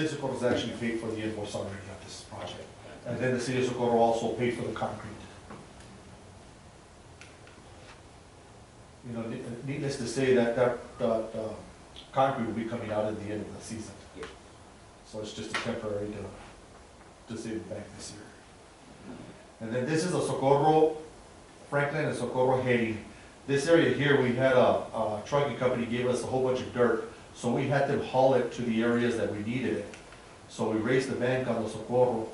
City of Socorro is actually paid for the invoice already on this project. And then the city of Socorro also paid for the concrete. You know, needless to say that concrete will be coming out at the end of the season. Yeah. So it's just a temporary to save the bank this year. And then this is a Socorro, Franklin and Socorro heading. This area here, we had a trucking company gave us a whole bunch of dirt, so we had to haul it to the areas that we needed it. So we raised the bank on the Socorro.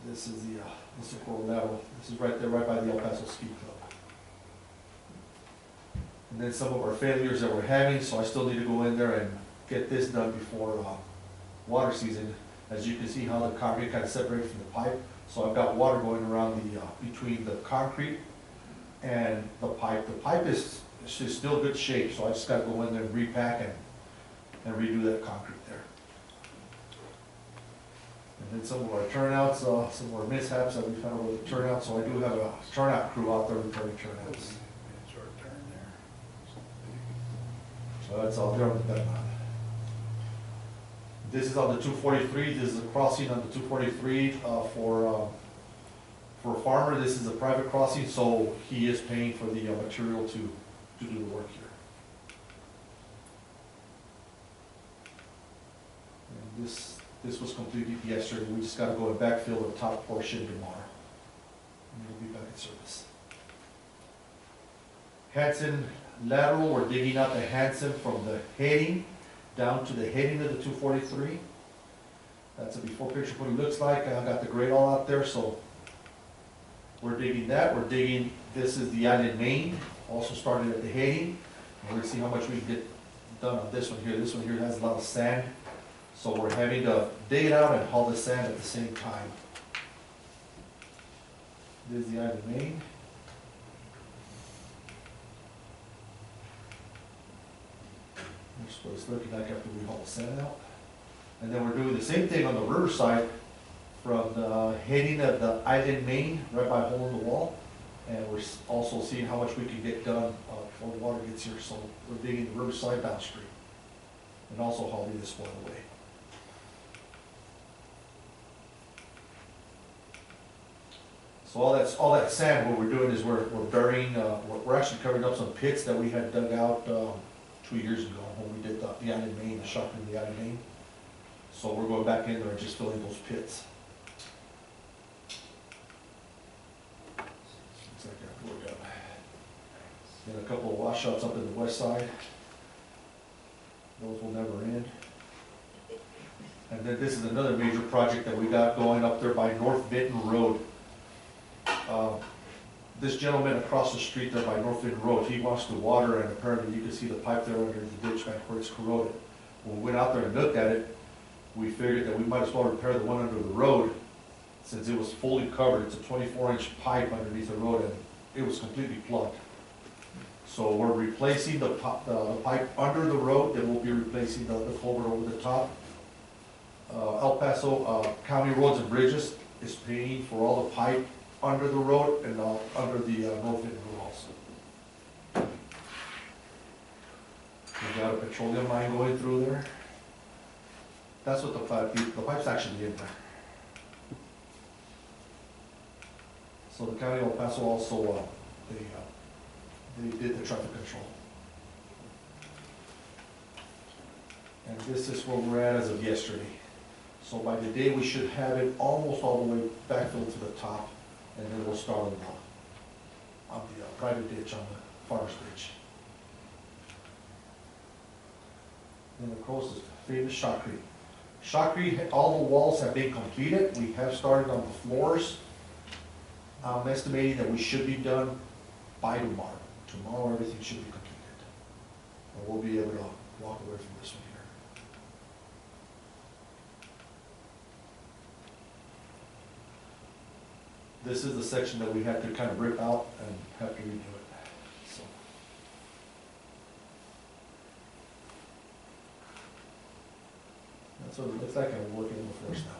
This is the Socorro level. This is right there, right by the El Paso Ski Club. And then some of our failures that we're having, so I still need to go in there and get this done before water season. As you can see how the concrete kind of separated from the pipe. So I've got water going around the between the concrete and the pipe. The pipe is still good shape, so I just got to go in there and repack and redo that concrete there. And then some of our turnouts, some of our mishaps that we've had over the turnout. So I do have a turnout crew out there repairing turnouts. So that's all there on the back. This is on the 243. This is a crossing on the 243 for a farmer. This is a private crossing, so he is paying for the material to do the work here. And this was completed yesterday. We just got to go and backfill the top portion tomorrow, and it'll be back in service. Hanson lateral, we're digging out the Hanson from the heading down to the heading of the 243. That's a before picture what it looks like. I got the grade all out there, so we're digging that. We're digging, this is the island main, also started at the heading. We're going to see how much we can get done on this one here. This one here has a lot of sand, so we're having to dig it out and haul the sand at the same time. This is the island main. That's what it's looking like after we haul the sand out. And then we're doing the same thing on the riverside from the heading of the island main, right by a hole in the wall. And we're also seeing how much we can get done before the water gets here. So we're digging the riverside downstream and also hauling this one away. So all that sand, what we're doing is we're burying, we're actually covering up some pits that we had dug out 2 years ago when we did the island main, the sharpening of the island main. So we're going back in there and just filling those pits. Looks like that worked out. Then a couple of washouts up in the west side. Those will never end. And then this is another major project that we got going up there by North Benton Road. This gentleman across the street there by North Benton Road, he wants to water, and apparently you can see the pipe there under the ditch back where it's corroded. When we went out there and looked at it, we figured that we might as well repair the one under the road, since it was fully covered. It's a 24-inch pipe underneath the road, and it was completely plugged. So we're replacing the pipe under the road, then we'll be replacing the culvert over the top. El Paso County Roads and Bridges is paying for all the pipe under the road and under the North Benton Road also. We've got a petroleum line going through there. That's what the pipe's actually in there. So the county of El Paso also, they did the traffic control. And this is where we're at as of yesterday. So by the day we should have it almost all the way backfilled to the top, and then we'll start on the private ditch on the Farmers Bridge. And of course, the famous shotcrete. Shotcrete, all the walls have been completed. We have started on the floors. I'm estimating that we should be done by tomorrow. Tomorrow everything should be completed. And we'll be able to walk away from this one here. This is the section that we had to kind of rip out and have to redo it. So. That's what it looks like, and we're working on the floors now.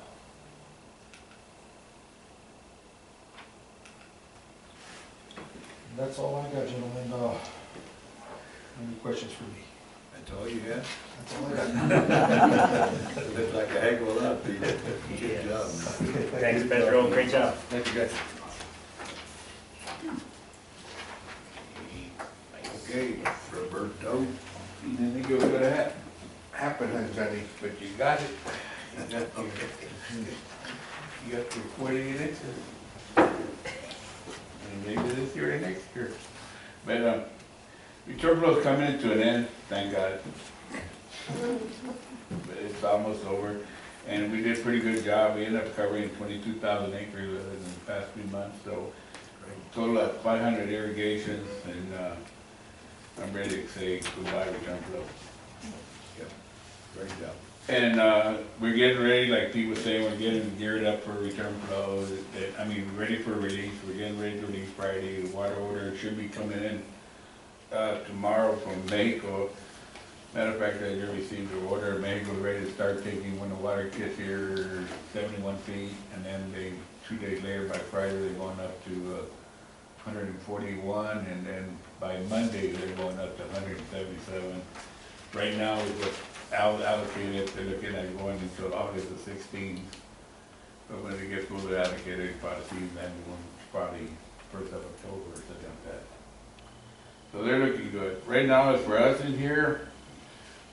And that's all I got, gentlemen. Any questions for me? That's all you got? That's all I got. Looks like a heck of a lot, Pete. Good Yes. job. Thanks, Pedro, great job. Thank you, guys. Okay, Roberto. You didn't think it was gonna happen, Johnny, but you got it. You got your 48 inches. And maybe this year or next year. But, return flow's coming to an end, thank God. But it's almost over, and we did a pretty good job. We ended up covering 22,000 acres in the past few months, so total of 500 irrigations, and, I'm ready to say goodbye return flow. Yep, great job. And we're getting ready, like Pete was saying, we're getting geared up for return flow. I mean, ready for release. We're getting ready to release Friday. The water order should be coming in tomorrow from Mexico. Matter of fact, I just received the order. Mexico's ready to start taking when the water gets here 71 feet, and then 2 days later, by Friday, they're going up to 141, and then by Monday, they're going up to 177. Right now, we just allocated, they're looking at going until August the 16th. But when it gets fully allocated, you probably see that one probably 1st of October or something like that. So they're looking good. Right now, as for us in here,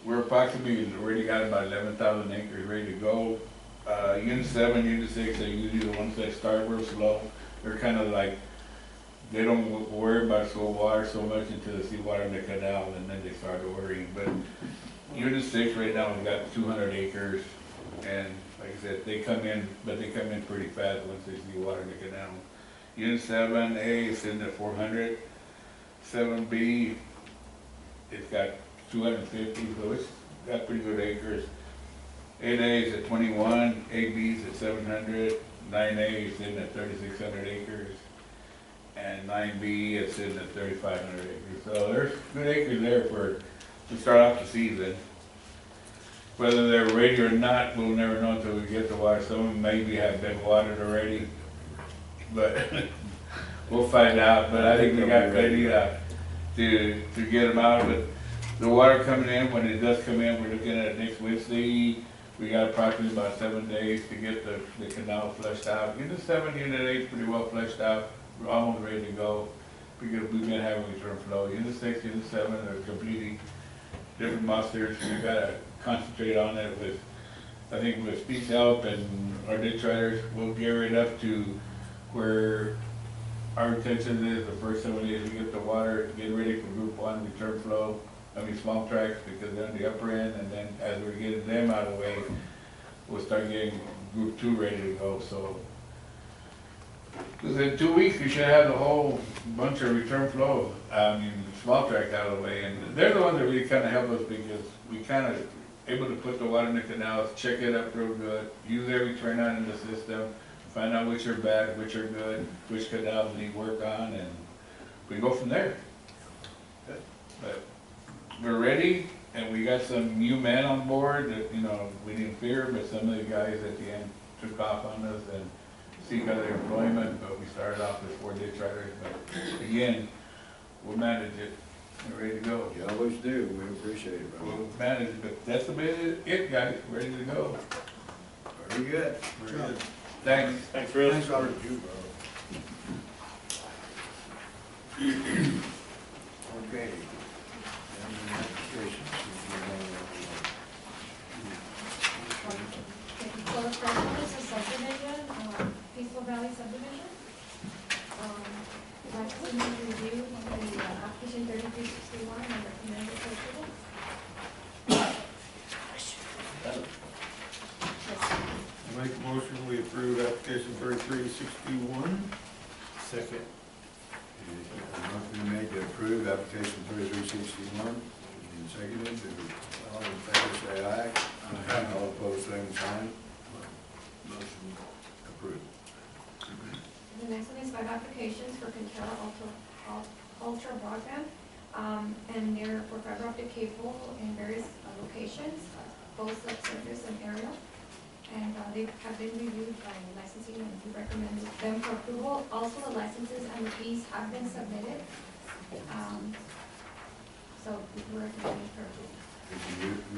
we're approximately already got about 11,000 acres ready to go. Unit 7, Unit 6 are usually the ones that start real slow. They're kind of like, they don't worry about soil water so much until they see water in the canal, and then they start ordering. But Unit 6 right now, we've got 200 acres, and like I said, they come in, but they come in pretty fast once they see water in the canal. Unit 7A is sitting at 400. 7B, it's got 250, so it's got pretty good acres. 8A is at 21, 8B is at 700, 9A is sitting at 3,600 acres, and 9B is sitting at 3,500 acres. So there's good acres there to start off the season. Whether they're ready or not, we'll never know until we get the water. Some of them maybe have been watered already, but we'll find out. But I think we got plenty to get them out. But the water coming in, when it does come in, we're looking at next Wednesday. We got approximately about 7 days to get the canal flushed out. Unit 7, Unit 8 is pretty well flushed out. We're almost ready to go because we've been having return flow. Unit 6, Unit 7 are completely different monsters. We gotta concentrate on it with, I think with Speed's help and our ditch riders, we'll gear it up to where our intention is the first 7 days we get the water, get ready for group 1 return flow. I mean small tracks because they're on the upper end, and then as we're getting them out of the way, we'll start getting group 2 ready to go. So, because in 2 weeks we should have the whole bunch of return flow, I mean small tracks out of the way, and they're the ones that really kind of help us because we kind of able to put the water in the canals, check it up real good, use every turnout in the system, find out which are bad, which are good, which canals need work on, and we go from there. But we're ready, and we got some new men on board that, you know, we didn't fear, but some of the guys at the end took off on us and seek other employment, but we started off with 4 ditch riders. But again, we'll manage it. We're ready to go. You always do, we appreciate it, bro. We'll manage it, but that's about it, guys. Ready to go. Very good. We're good. Thanks. Thanks, Bruce. Thanks, Robert. You, bro. Okay. So the first one is a subdivision, Peaceful Valley subdivision. I'd like to review the application 3361 and recommend it for approval. I make a motion, we approve application 3361. Second. Motion made to approve application 3361. And seconded. All in favor say aye. Aye. All opposed, same sign. Motion approved. The next one is 5 applications for Quintero Ultra Broadband, and they're for fiber optic cable in various locations, both subsurface and aerial. And they have been reviewed by licensing, and we recommend them for approval. Also, the licenses and the fees have been submitted. So we're recommending for approval. We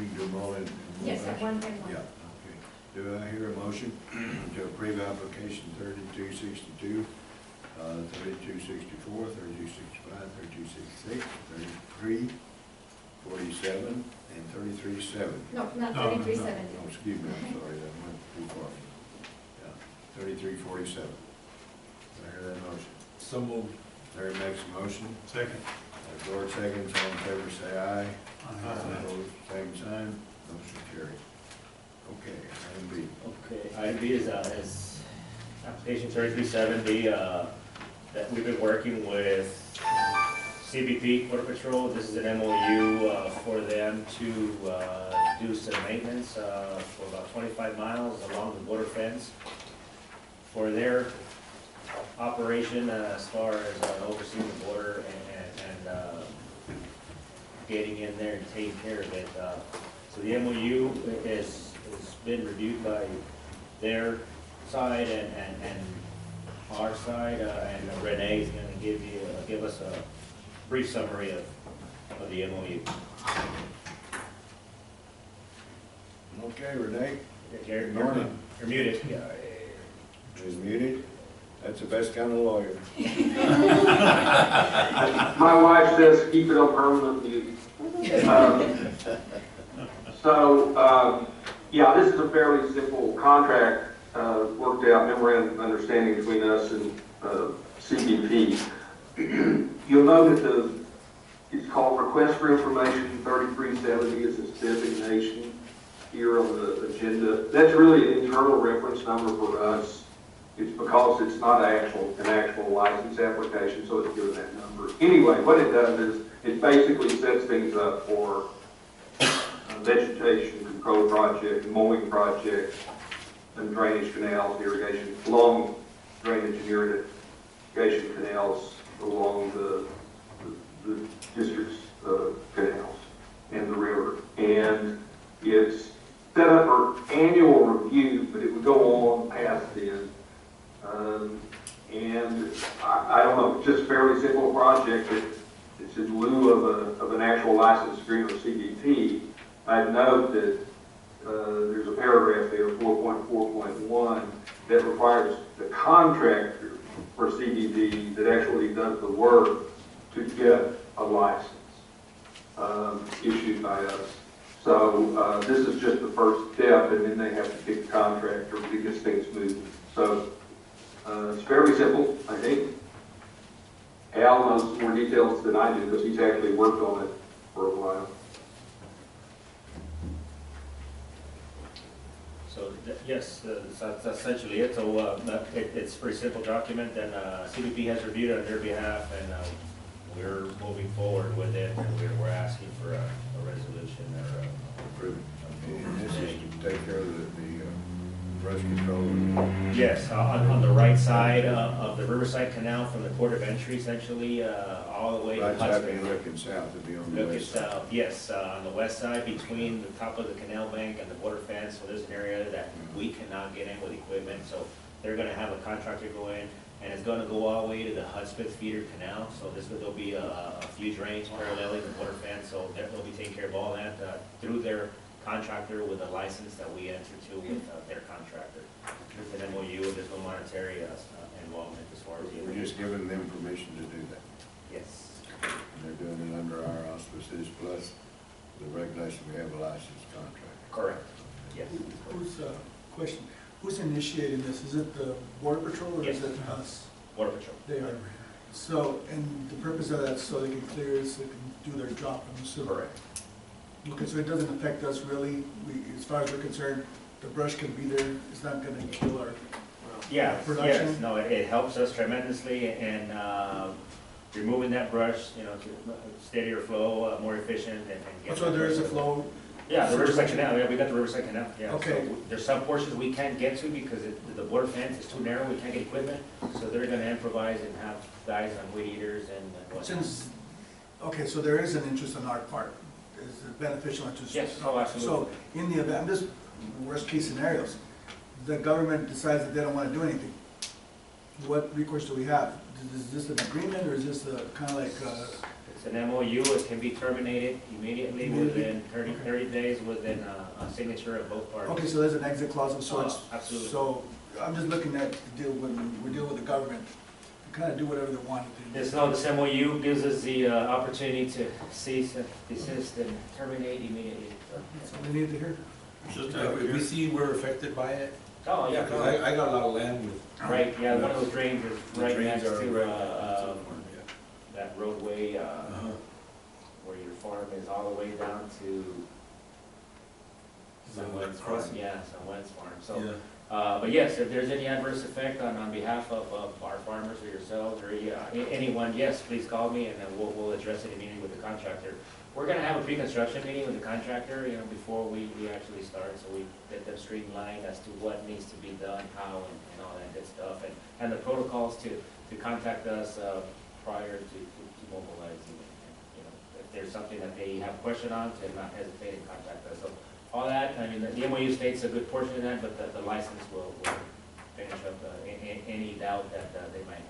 can do them all in one Yes, at batch? one and one. Yeah, okay. Do I hear a motion to approve application 3262, 3264, 3265, 3266, 3347, and 337? No, not No, no, no. 3370. Oh, excuse me, I'm sorry, that went too far. Yeah, 3347. Do I hear that motion? So moved. Larry makes a motion. Second. George seconds, all in favor say aye. Opposed, same sign, motion carried. Okay, item B. Okay, item B is application 3370, that we've been working with CBP Border Patrol. This is an MOU for them to do some maintenance for about 25 miles along the border fence for their operation as far as overseeing the border and getting in there and taking care of it. So the MOU has been reviewed by their side and our side, and Renee is going to give us a brief summary of the MOU. Okay, Renee, You're Good morning. You're muted. is muted. That's the best kind of lawyer. My wife says keep it on permanent mute. Yeah, this is a fairly simple contract, worked out memorandum of understanding between us and CBP. You'll note that it's called Request for Information 3370 is its designation here on the agenda. That's really an internal reference number for us. It's because it's not an actual license application, so it's given that number. Anyway, what it does is it basically sets things up for vegetation control project, mowing project, and drainage canals, irrigation, long drainage and irrigation canals along the district's canals and the river. And it's set up for annual review, but it would go on past then. And I don't know, just a fairly simple project. It's in lieu of an actual license agreement with CBP. I'd note that there's a paragraph there, 4.4.1, that requires the contractor for CBP that actually does the work to get a license issued by us. So this is just the first step, and then they have to pick a contractor to get things moving. So it's fairly simple, I think. Al knows more details than I do because he's actually worked on it for a while. So, yes, that's essentially it. So it's a pretty simple document, and CBP has reviewed it on their behalf, and we're moving forward with it, and we're asking for a resolution or Approved. And this is to take care of the brush control. yes, on the right side of the Riverside Canal from the port of entry, essentially, all the way to Right side Hudson. being looking south, it'd be on the Looking west side. south, yes, on the west side, between the top of the canal bank and the border fence, so there's an area that we cannot get in with equipment, so they're gonna have a contractor go in, and it's gonna go all the way to the Hudspeth feeder canal, so there'll be a few drains paralleling the border fence, so they'll be taking care of all that, through their contractor with a license that we enter to with their contractor. It's an MOU, and there's no monetary involvement as far as the. We're just giving them permission to do that. Yes. And they're doing it under our auspices, plus the regulation, we have a licensed contractor. Correct. Yes. Question, who's initiating this? Is it the Border Patrol or is Yes. it us? Border Patrol. They are. So, and the purpose of that, so they can clear, so they can do their job, I'm assuming. Correct. Okay, so it doesn't affect us really, as far as we're concerned, the brush can be there, it's not gonna kill our Yeah, production? yes, no, it helps us tremendously in removing that brush, you know, to steadier flow, more efficient and get. So there is a flow? Yeah, the Riverside Canal, yeah, we got the Riverside Canal, yeah. Okay. So there's some portions we can't get to because the border fence is too narrow, we can't get equipment, so they're gonna improvise and have guys on weed eaters and whatnot. Since, okay, so there is an interest on our part, is it beneficial interest? Yes, oh, absolutely. So, in the event, just worst case scenarios, the government decides that they don't want to do anything. What recourse do we have? Is this an agreement or is this kind of like, It's an MOU, it can be terminated immediately within 30 days within a signature of both parties. Okay, so there's an exit clause of sorts. Absolutely. So I'm just looking at the deal when we're dealing with the government, they kind of do whatever they want. This MOU gives us the opportunity to cease and desist and terminate immediately. That's all they need to hear. Just out of We see we're affected by it. Oh, yeah. Because I got a lot of land with. Right, yeah, one of those drains is The right drains next are to right next to the farm, that roadway Uh-huh. where your farm is all the way down to Someone's Cross- farm. Yeah, someone's farm. So, Yeah. but yes, if there's any adverse effect on behalf of our farmers or yourselves or anyone, yes, please call me and then we'll address it immediately with the contractor. We're gonna have a pre-construction meeting with the contractor, before we actually start, so we get them streamlined as to what needs to be done, how, and all that good stuff, and the protocols to contact us prior to mobilizing. If there's something that they have a question on, to not hesitate and contact us. So all that, I mean, the MOU states a good portion of that, but the license will finish up any doubt that they might have.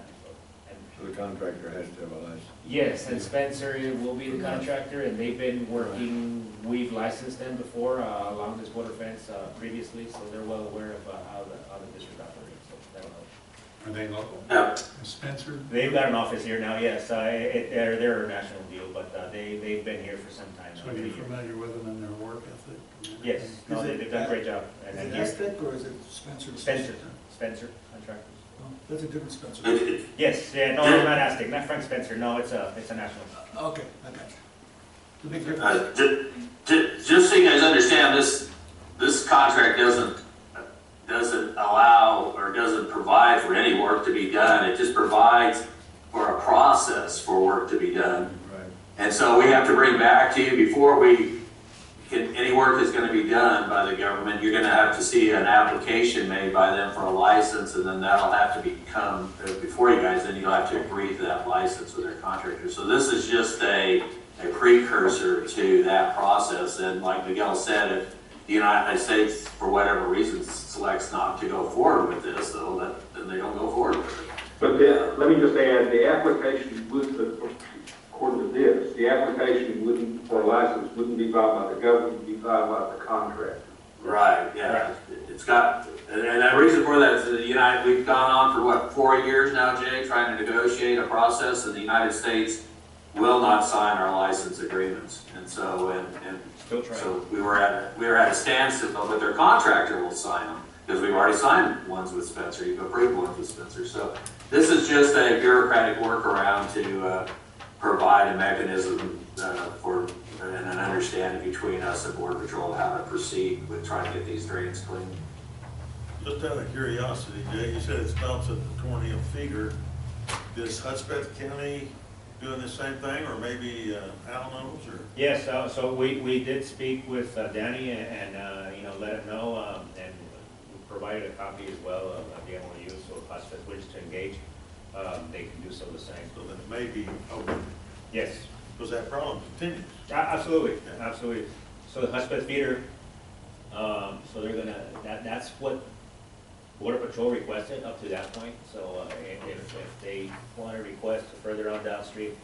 So the contractor has to have a license. Yes, and Spencer will be the contractor, and they've been working, we've licensed them before, along this water fence, previously, so they're well aware of how the district operates, so that'll help. Are they local? Yeah. Spencer? They've got an office here now, yes, they're a national deal, but they've been here for some time. So now, you're 3 years. familiar with them and their work ethic? Yes, no, Is it- they've done a great job. Is And it here- Aztec or is it Spencer? Spencer contractors. Oh, that's a different Spencer. Yes, yeah, no, it's not Aztec, not Frank Spencer, no, it's a national. Okay, I got you. The big difference. Just so you guys understand, this contract doesn't allow or doesn't provide for any work to be done. It just provides for a process for work to be done. Right. And so we have to bring back to you before any work is going to be done by the government, you're going to have to see an application made by them for a license, and then that'll have to become, before you guys, then you'll have to agree to that license with their contractor. So this is just a precursor to that process, and like Miguel said, if the United States, for whatever reason, selects not to go forward with this, though, then they don't go forward with it. But let me just add, the application would, according to this, the application wouldn't, for a license, wouldn't be filed by the government, it would be filed by the contractor. Right, yeah. It's got, and the reason for that is we've gone on for what, 4 years now, Jay, trying to negotiate a process, and the United States will not sign our license agreements. And so, Still trying. so we were at a standstill, but their contractor will sign them, because we've already signed ones with Spencer, you've approved ones with Spencer. So this is just a bureaucratic workaround to provide a mechanism for and an understanding between us and Border Patrol how to proceed with trying to get these drains clean. Just out of curiosity, Jay, you said it stops at the 20th feeder. Is Hudspeth County doing the same thing, or maybe Alanos, or? Yes, so we did speak with Danny and let him know, and we provided a copy as well of the MOU, so if Hudspeth wishes to engage, they can do so the same. So that it may be open, Yes, because that problem continues. absolutely, absolutely. So the Hudspeth feeder, so they're gonna, that's what Border Patrol requested up to that point, so if they want to request further on downstream,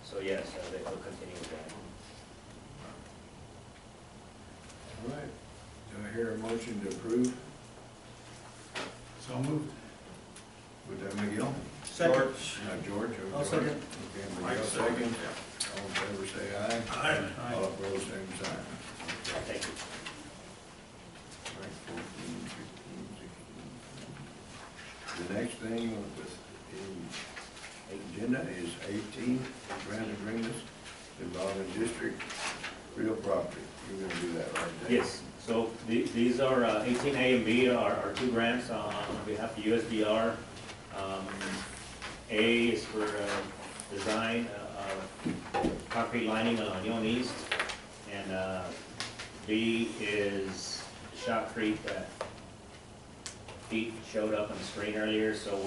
so yes, they will continue with that. All right. Do I hear a motion to approve? So moved. With that, Miguel? Second. George? Okay. I'll second. Okay, Miguel second. All in favor, say aye. Aye. All opposed, same sign. Thank you. All right, 14, 16, 17. The next thing on the agenda is 18, grant agreements involving district real property. You're gonna do that, right? Dave? Yes, so these are 18A and B are two grants on behalf of USDR. A is for design of concrete lining on Union East, and B is shotcrete that Pete showed up on the screen earlier, so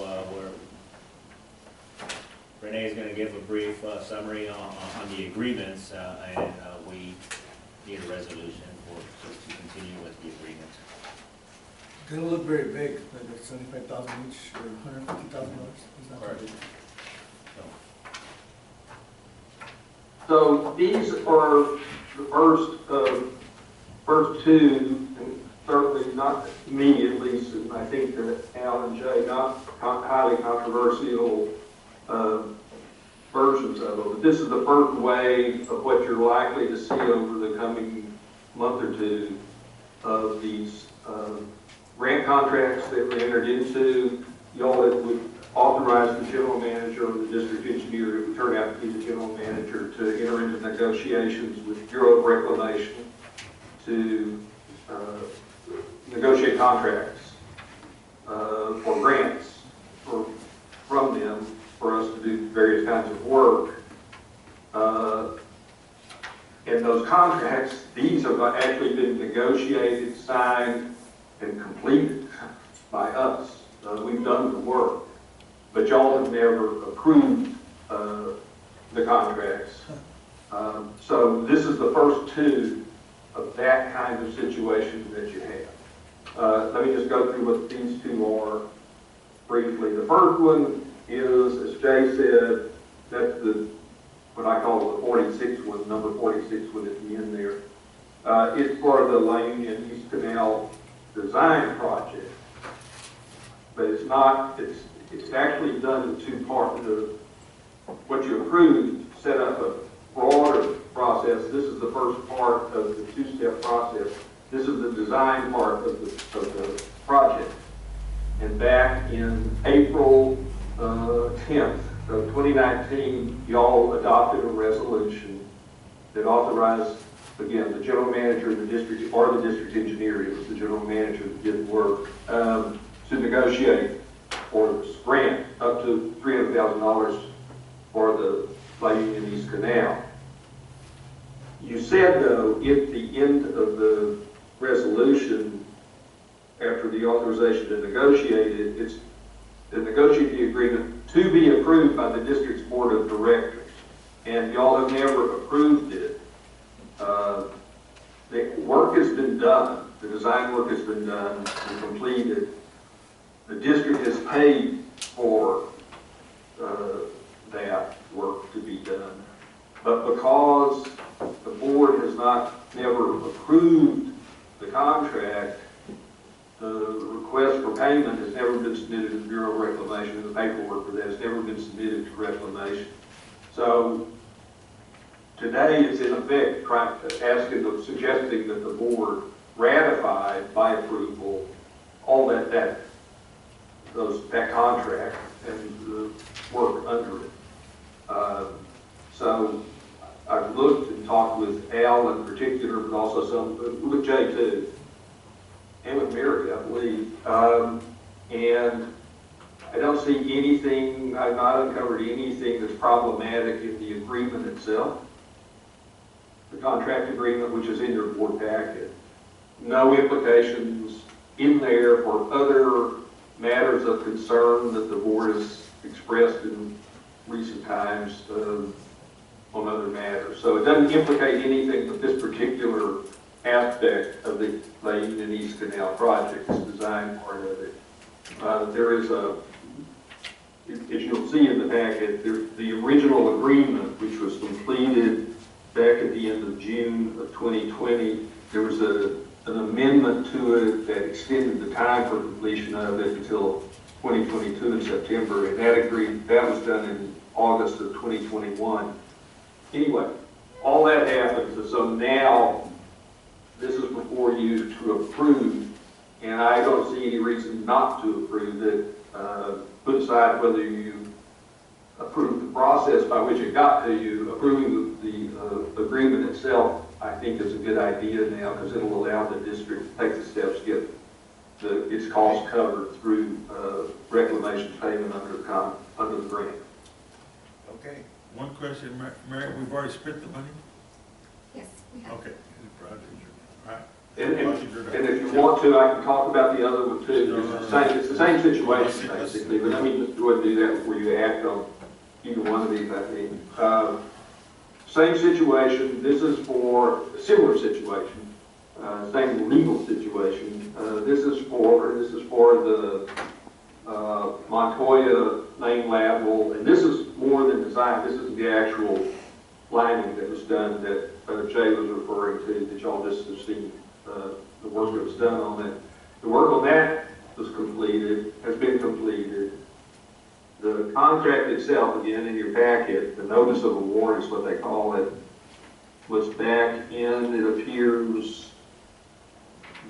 Renee is going to give a brief summary on the agreements, and we need a resolution to continue with the agreement. They don't look very big, like $75,000 each or $150,000. It's not Correct. that big. So, these are the first two, and certainly not me at least, and I think that Al and Jay, not highly controversial versions of it. But this is the first wave of what you're likely to see over the coming month or two of these grant contracts that we entered into. Y'all would authorize the general manager or the district engineer, it would turn out to be the general manager, to enter into negotiations with Bureau of Reclamation to negotiate contracts for grants from them for us to do various kinds of work. And those contracts, these have actually been negotiated, signed, and completed by us. We've done the work, but y'all have never approved the contracts. So this is the first two of that kind of situation that you have. Let me just go through what these two are briefly. The first one is, as Jay said, that's what I call the 46 one, number 46 one at the end there. It's for the La Union East Canal design project. But it's not, it's actually done in two parts. What you approved set up a broader process. This is the first part of the two-step process. This is the design part of the project. And back in April 10th of 2019, y'all adopted a resolution that authorized, again, the general manager of the district, or the district engineer, it was the general manager that did work, to negotiate for this grant up to $300,000 for the La Union East Canal. You said, though, at the end of the resolution, after the authorization to negotiate it, it's to negotiate the agreement to be approved by the district's board of directors. And y'all have never approved it. The work has been done. The design work has been done and completed. The district has paid for that work to be done. But because the board has never approved the contract, the request for payment has never been submitted to the Bureau of Reclamation, and the paperwork for that has never been submitted to Reclamation. So today it's in effect suggesting that the board ratify by approval all that contract and the work under it. So I've looked and talked with Al in particular, but also with Jay too, and with Mary, I believe. And I don't see anything, I've not uncovered anything that's problematic in the agreement itself. The contract agreement, which is in your board packet. No implications in there for other matters of concern that the board has expressed in recent times on other matters. So it doesn't implicate anything but this particular aspect of the La Union East Canal project, this design part of it. There is as you'll see in the packet, the original agreement, which was completed back at the end of June of 2020, there was an amendment to it that extended the time for completion of it until 2022 in September, and that was done in August of 2021. Anyway, all that happened, so now this is before you to approve, and I don't see any reason not to approve it. Put aside whether you approve the process by which it got to you, approving the agreement itself, I think is a good idea now, because it'll allow the district to take the steps to get its costs covered through reclamation payment under the grant. Okay, one question, Mary, we've already spent the money? Yes, we have. Okay. All right. And if you want to, I can talk about the other one too. It's the same situation basically, but let me just go ahead and do that before you act on either one of these, I think. Same situation, this is for a similar situation, same legal situation. This is for the Montoya main lateral, and this is more than design, this is the actual lining that was done that Jay was referring to, that y'all just have seen, the work that was done on it. The work on that was completed, has been completed. The contract itself, again, in your packet, the notice of award is what they call it, was back in, it appears,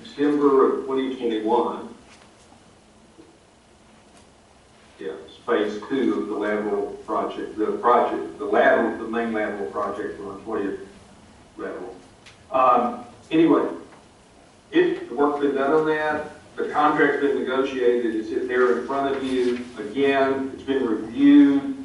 December of 2021. Yeah, it's phase 2 of the lateral project, the main lateral project on 20th lateral. Anyway, the work's been done on that. The contract's been negotiated. It's there in front of you. Again, it's been reviewed.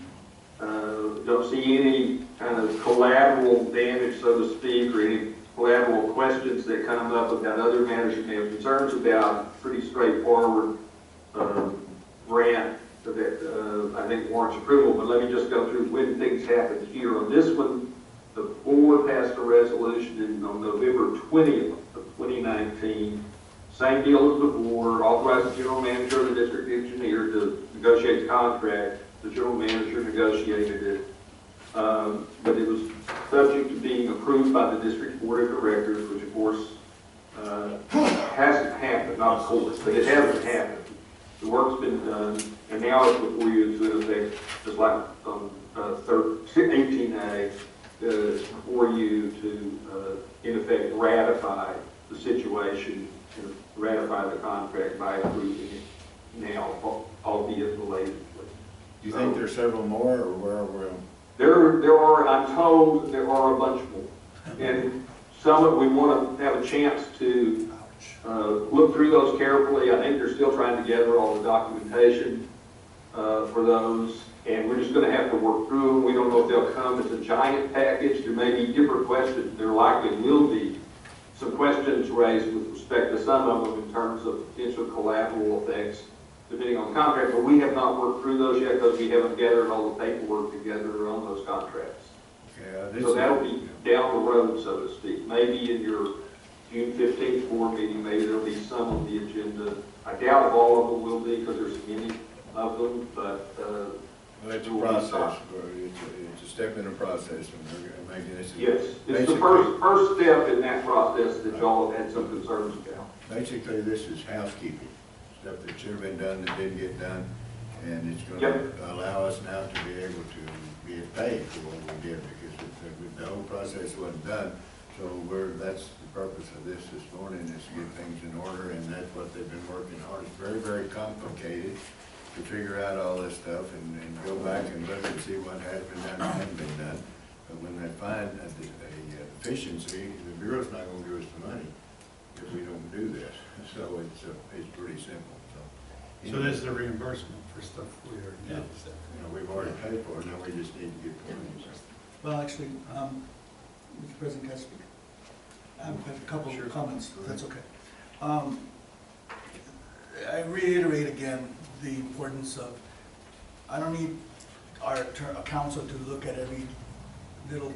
Don't see any kind of collateral damage, so to speak, or any collateral questions that come up about other matters you may have concerns about. Pretty straightforward grant that I think warrants approval. But let me just go through when things happened here. On this one, the board passed a resolution on November 20th of 2019. Same deal as the board, authorized the general manager and the district engineer to negotiate the contract. The general manager negotiated it. But it was subject to being approved by the district board of directors, which of course hasn't happened, not of course, but it hasn't happened. The work's been done, and now it's before you to effect, just like on 18A, for you to, in effect, ratify the situation and ratify the contract by approving it now, albeit belatedly. Do you think there's several more, or where are we on? There are, I'm told, there are a bunch more. And some of we want to have a chance to look through those carefully. I think they're still trying to gather all the documentation for those. And we're just going to have to work through them. We don't know if they'll come as a giant package. There may be different questions. There likely will be some questions raised with respect to some of them in terms of potential collateral effects, depending on the contract. But we have not worked through those yet because we haven't gathered all the paperwork together on those contracts. Okay, So that'll be down the road, so to speak. Maybe in your June 15th board meeting, maybe there'll be some on the agenda. I doubt if all of them will be because there's many of them, but well, it's a process. It's a step in the process, and we're going to make this. yes, it's the first step in that process that y'all have had some concerns about. Basically, this is housekeeping, stuff that should have been done that didn't get done, and it's going to allow us now to be able to be paid for what we did, because the whole process wasn't done. So that's the purpose of this morning, is to get things in order, and that's what they've been working hard. It's very, very complicated to figure out all this stuff and go back and look and see what has been done and hasn't been done. But when they find a deficiency, the Bureau's not going to give us the money if we don't do this. So it's pretty simple. So there's the reimbursement for stuff we already did. You know, we've already paid for it, now we just need to get the money. Well, actually, Mr. President, can I speak? I've had a couple of comments, if that's okay. I reiterate again the importance of, I don't need our council to look at every little,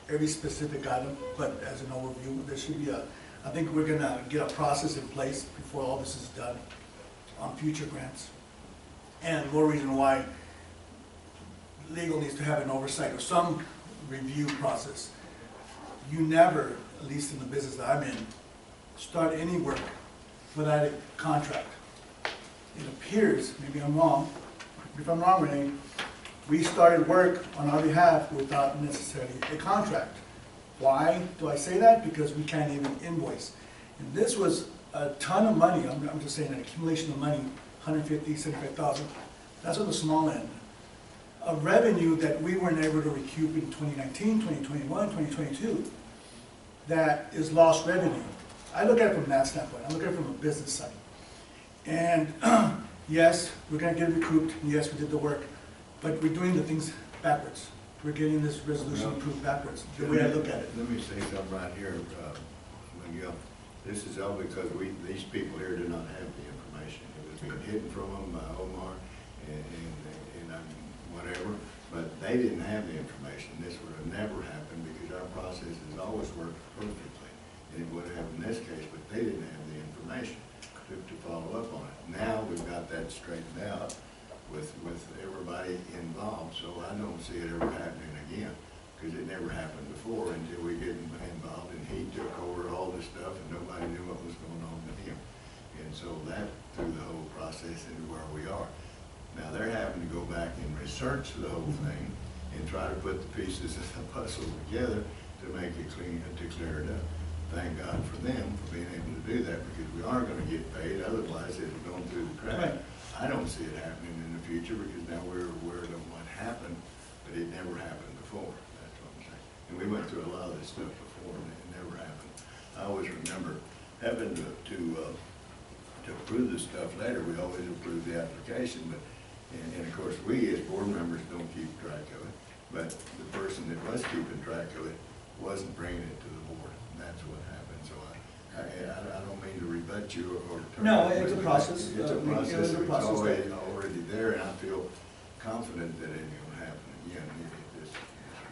every specific item, but as an overview, there should be I think we're gonna get a process in place before all this is done on future grants. And more reason why legal needs to have an oversight or some review process. You never, at least in the business that I'm in, start any work without a contract. It appears, maybe I'm wrong, if I'm wrong, Renee, we started work on our behalf without necessarily a contract. Why do I say that? Because we can't even invoice. And this was a ton of money, I'm just saying an accumulation of money, 150, 75,000. That's on the small end. A revenue that we weren't able to recoup in 2019, 2021, 2022, that is lost revenue. I look at it from that standpoint. I look at it from a business side. And yes, we're going to get it recouped. Yes, we did the work. But we're doing the things backwards. We're getting this resolution approved backwards, the way I look at it. Let me say something right here, Miguel. This is all because these people here do not have the information. It was being hidden from them by Omar and whatever, but they didn't have the information. This would have never happened because our process has always worked perfectly. And it would have in this case, but they didn't have the information to follow up on it. Now we've got that straightened out. with everybody involved, so I don't see it ever happening again, because it never happened before until we get involved, and he took over all this stuff, and nobody knew what was going on with him. And so that threw the whole process into where we are. Now, they're having to go back and research the whole thing and try to put the pieces of the puzzle together to make it clean, to clear it up. Thank God for them for being able to do that, because we are gonna get paid, otherwise it'll go through the crack. I don't see it happening in the future, because now we're aware of what happened, but it never happened before, that's what I'm saying. And we went through a lot of this stuff before, and it never happened. I always remember having to approve this stuff later. We always approve the application, but, and of course, we as board members don't keep track of it, but the person that was keeping track of it wasn't bringing it to the board, and that's what happened. So I don't mean to rebut you or. No, it's a process. It's a process, It's a it's process already there, and I feel confident that it ain't gonna happen again.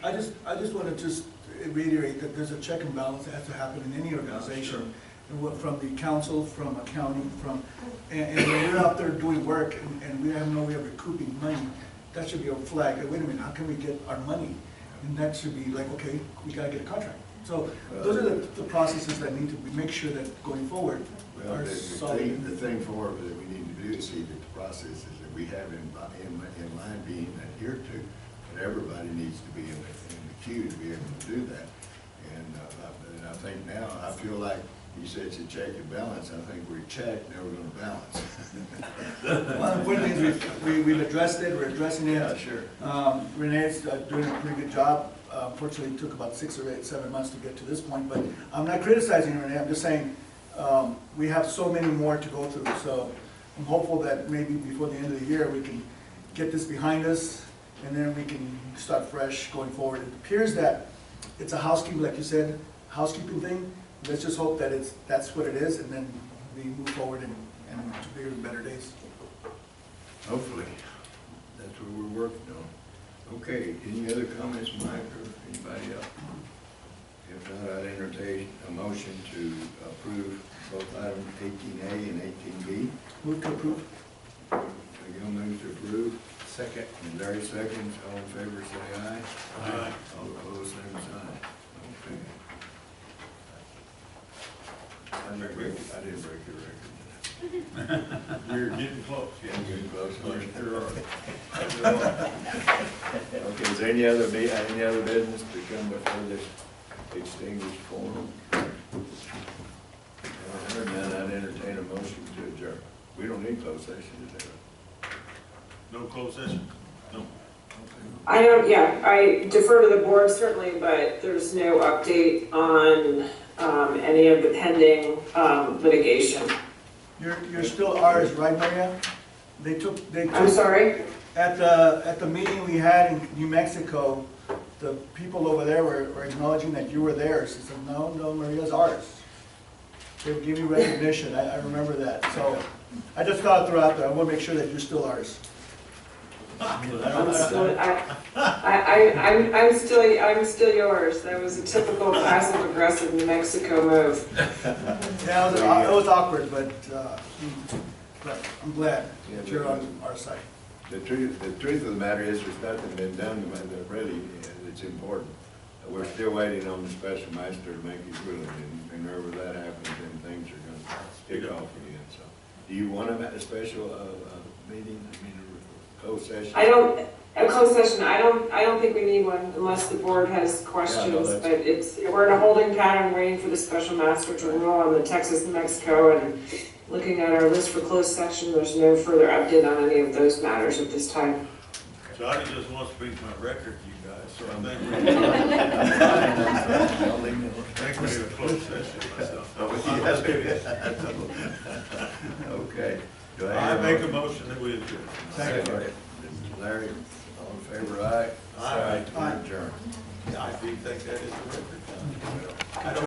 I just want to just reiterate that there's a check and balance that has to happen in any organization. From the council, from accounting, and when we're out there doing work and we have no way of recouping money, that should be a flag. Wait a minute, how can we get our money? And that should be like, okay, we gotta get a contract. So those are the processes that need to be, make sure that going forward Well, are the solid. thing for that we need to do is see that the processes that we have in line being adhered to, but everybody needs to be in the queue to be able to do that. And I think now, I feel like you said it's a check and balance. I think we're checked, now we're gonna balance. One of the important things, we've addressed it, we're addressing it. Yeah, sure. Renee's doing a pretty good job. Fortunately, it took about 6 or 7 months to get to this point, but I'm not criticizing Renee, I'm just saying, we have so many more to go through, so I'm hopeful that maybe before the end of the year, we can get this behind us, and then we can start fresh going forward. It appears that it's a housekeeping, like you said, housekeeping thing. Let's just hope that that's what it is, and then we move forward and to bigger and better days. Hopefully, that's what we're working on. Okay, any other comments, Mike, or anybody else? If not, I'd entertain a motion to approve both items 18A and 18B. Move to approve. Miguel moves to approve, Second. and Larry seconds. All in favor, say aye. Aye. All opposed, same sign. Okay. I didn't break your record. We're getting close. Yeah, getting close. Okay, is there any other business to come before this extinguished forum? Heard none, I'd entertain a motion to adjourn. We don't need closed session today. No closed session? No. I don't, yeah, I defer to the board certainly, but there's no update on any of the pending litigation. You're still ours, right, Maria? They took, I'm sorry? at the meeting we had in New Mexico, the people over there were acknowledging that you were theirs. They said, no, Maria's ours. They would give you recognition, I remember that. So I just thought I'd throw out there, I want to make sure that you're still ours. I'm still yours. That was a typical passive aggressive New Mexico move. Yeah, it was awkward, but I'm glad that you're on our side. The truth of the matter is, there's nothing been done already, and it's important. We're still waiting on the special master to make his ruling, and whenever that happens, then things are gonna kick off again, so. Do you want to have a special, meeting, a closed session? A closed session, I don't think we need one unless the board has questions, Yeah, no, but we're in a holding pattern waiting for the special master to rule on the Texas, New Mexico, and looking at our list for closed session, there's no further update on any of those matters at this time. Johnny just wants to beat my record, you guys, so I think we need a closed session myself. Okay. Do I make a motion that we adjourn. Second. Larry, all in favor, aye? Aye. Adjourn. I do think that is a record.